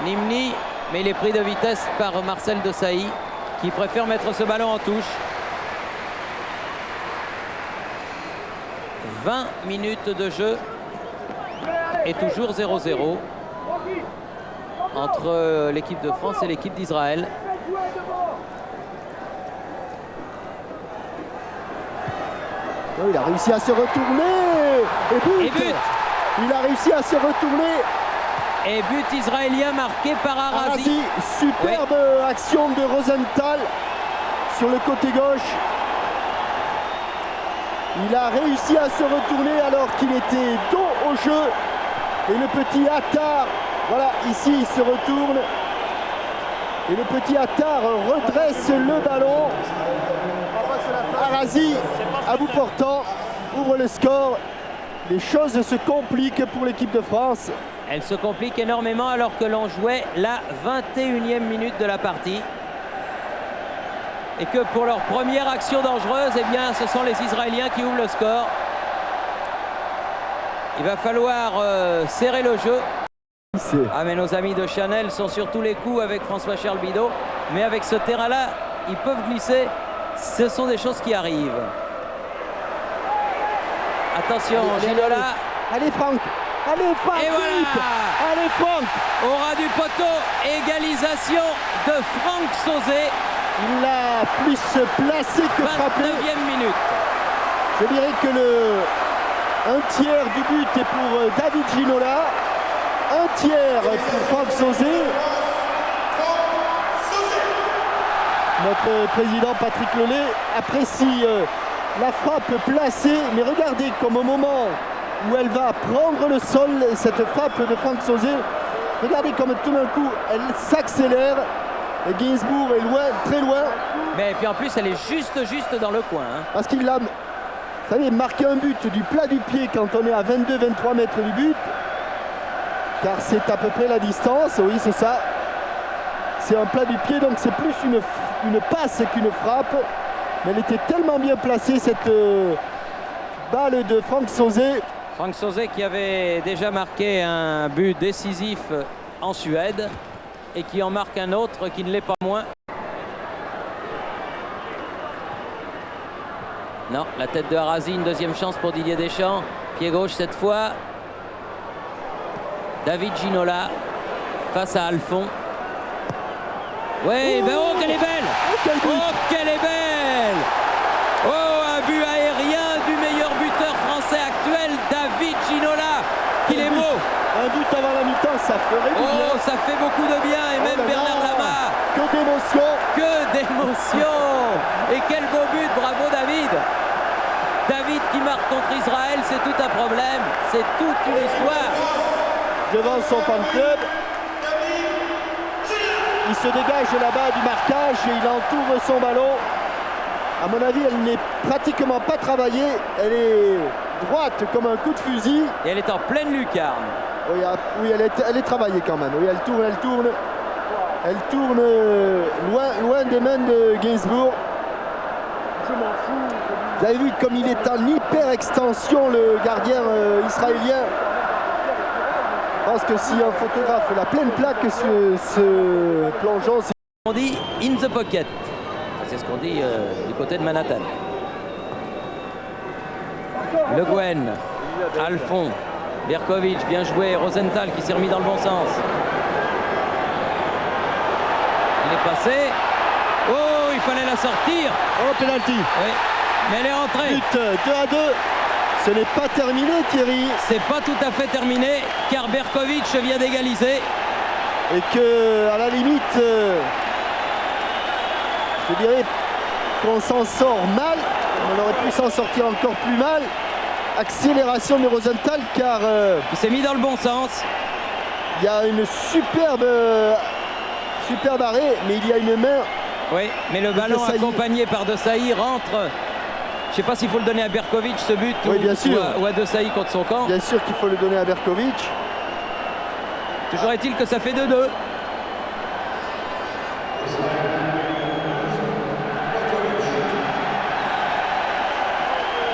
Nimni, mais il est pris de vitesse par Marcel Desailly qui préfère mettre ce ballon en touche. 20 minutes de jeu et toujours 0-0 entre l'équipe de France et l'équipe d'Israël. Oh, il a réussi à se retourner et but. Il a réussi à se retourner. Et but israélien marqué par Arazi. Superbe action de Rosenthal sur le côté gauche. Il a réussi à se retourner alors qu'il était dos au jeu. Et le petit Attar, voilà, ici il se retourne. Et le petit Attar redresse le ballon. Arazi, à bout portant, ouvre le score. Les choses se compliquent pour l'équipe de France. Elle se complique énormément alors que l'on jouait la 21e minute de la partie. Et que pour leur première action dangereuse, eh bien, ce sont les Israéliens qui ouvrent le score. Il va falloir serrer le jeu. Ah, mais nos amis de Chanel sont sur tous les coups avec François-Charles Bidot. Mais avec ce terrain-là, ils peuvent glisser. Ce sont des choses qui arrivent. Attention, Ginola. Allez, Franck. Allez, Franck. Et voilà. Allez, Franck. Au ras du poteau, égalisation de Franck Sauzet. Il l'a plus placé que frappé. 29e minute. Je dirais que un tiers du but est pour David Ginola. Un tiers pour Franck Sauzet. Notre président Patrick Lelay apprécie la frappe placée. Mais regardez comme au moment où elle va prendre le sol, cette frappe de Franck Sauzet, regardez comme tout d'un coup elle s'accélère. Et Gainsbourg est loin, très loin. Mais puis en plus, elle est juste dans le coin. Hein. Parce qu'il a, vous savez, marqué un but du plat du pied quand on est à 22-23 mètres du but. Car c'est à peu près la distance, oui c'est ça. C'est un plat du pied, donc c'est plus une passe qu'une frappe. Mais elle était tellement bien placée, cette balle de Franck Sauzet. Franck Sauzet qui avait déjà marqué un but décisif en Suède. Et qui en marque un autre qui ne l'est pas moins. Non, la tête de Arazi, une deuxième chance pour Didier Deschamps. Pied gauche cette fois. David Ginola face à Alphon. Oui, ben oh, qu'elle est belle! Oh, qu'elle est belle! Oh, un but aérien du meilleur buteur français actuel, David Ginola. Qu'il est beau! Un but avant la mi-temps, ça ferait du bien. Oh, ça fait beaucoup de bien. Et même Bernard Lama. Que d'émotion. Que d'émotion. Et quel beau but. Bravo David. David qui marque contre Israël, c'est tout un problème. C'est toute une histoire. Devant son fan club. Il se dégage là-bas du marquage et il entoure son ballon. À mon avis, elle n'est pratiquement pas travaillée. Elle est droite comme un coup de fusil. Et elle est en pleine lucarne. Oui, elle est travaillée quand même. Oui, elle tourne. Elle tourne loin des mains de Gainsbourg. Je m'en fous. Vous avez vu comme il est en hyper extension, le gardien israélien. Je pense que si un photographe la pleine plaque se plongeant, on dit in the pocket. C'est ce qu'on dit du côté de Manhattan. Le Guen, Alphon. Berkovic, bien joué. Rosenthal qui s'est remis dans le bon sens. Il est passé. Oh, il fallait la sortir. Oh, penalty. Oui, mais elle est rentrée. But 2-2. Ce n'est pas terminé, Thierry. C'est pas tout à fait terminé, car Berkovic vient d'égaliser. Et que, à la limite, je dirais qu'on s'en sort mal. On aurait pu s'en sortir encore plus mal. Accélération de Rosenthal car il s'est mis dans le bon sens. Il y a une superbe arrêt, mais il y a une main. Oui, mais le ballon accompagné par Desailly rentre. Je ne sais pas s'il faut le donner à Berkovic ce but oui, ou à Desailly contre son camp. Bien sûr qu'il faut le donner à Berkovic. Toujours est-il que ça fait 2-2.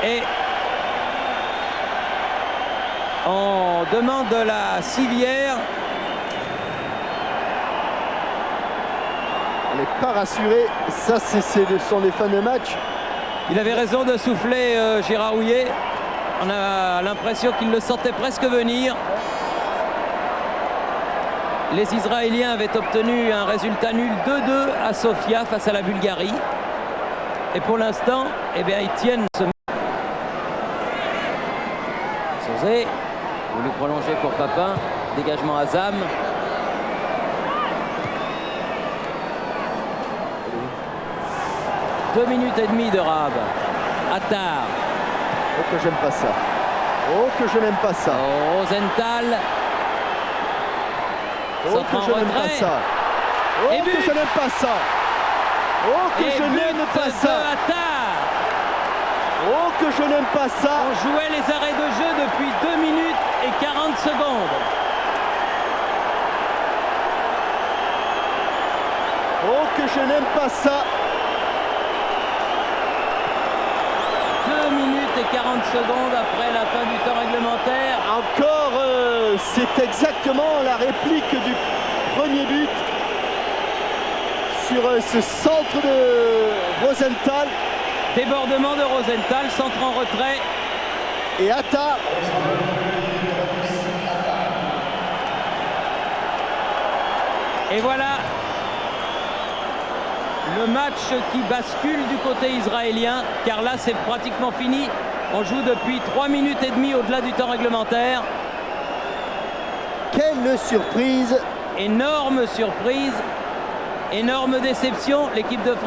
Et on demande la civière n'est pas rassuré. Ça, ce sont des fins de match. Il avait raison de souffler Gérard Houllier. On a l'impression qu'il le sentait presque venir. Les Israéliens avaient obtenu un résultat nul 2-2 à Sofia face à la Bulgarie. Et pour l'instant, eh bien, ils tiennent ce match. Sauzé, voulu prolonger pour Papin. Dégagement à Zam. Deux minutes et demie de Rab. Attar. Oh que j'aime pas ça. Oh que je n'aime pas ça. Oh, Rosenthal. Oh que je n'aime pas ça. Oh que je n'aime pas ça. Oh que je n'aime pas ça. Attar. Oh que je n'aime pas ça. On jouait les arrêts de jeu depuis 2 minutes et 40 secondes. Oh que je n'aime pas ça. 2 minutes et 40 secondes après la fin du temps réglementaire. Encore, c'est exactement la réplique du premier but sur ce centre de Rosenthal. Débordement de Rosenthal, centre en retrait. Et Attar. Et voilà le match qui bascule du côté israélien, car là c'est pratiquement fini. On joue depuis 3 minutes et demie au-delà du temps réglementaire. Quelle surprise! Énorme surprise, énorme déception. L'équipe de France